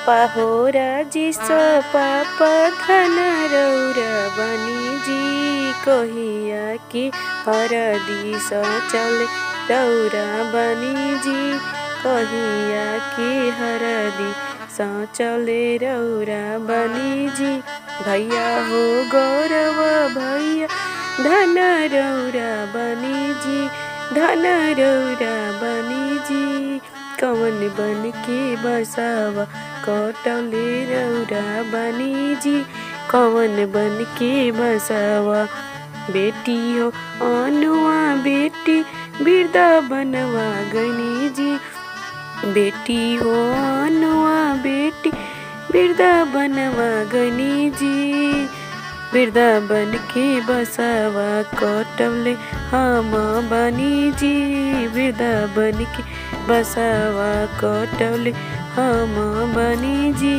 पापा हो राजी स पापा धन रौरा बनी जी कहिया कि हरदी स चले रौरा बनी जी कहिया कि हरदी स चले रौरा बनी जी भैया हो गौरव भैया धन रौरा बनी जी धन रौरा बनी जी कवन बन के बसावा कटले रौरा बनी जी कवन बन के बसावा बेटी हो अनुआ बेटी बिरदा बनवा गनी जी बेटी हो अनुआ बेटी बिरदा बनवा गनी जी बिरदा बन के बसावा कटले हम बनी जी बिरदा बन के बसावा कटले हम बनी जी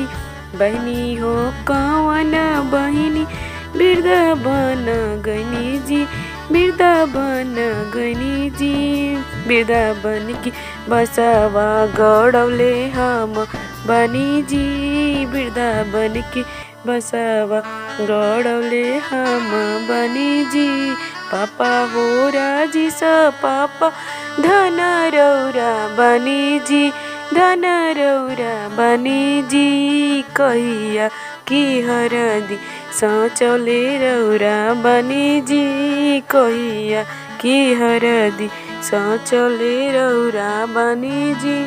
बहनी हो कवन बहिनी बिरदा बन गनी जी बिरदा बन गनी जी बिरदा बन के बसावा गौड़ले हम बनी जी बिरदा बन के बसावा गौड़ले हम बनी जी पापा हो राजी स पापा धन रौरा बनी जी धन रौरा बनी जी कहिया कि हरदी स चले रौरा बनी जी कहिया कि हरदी स चले रौरा बनी जी।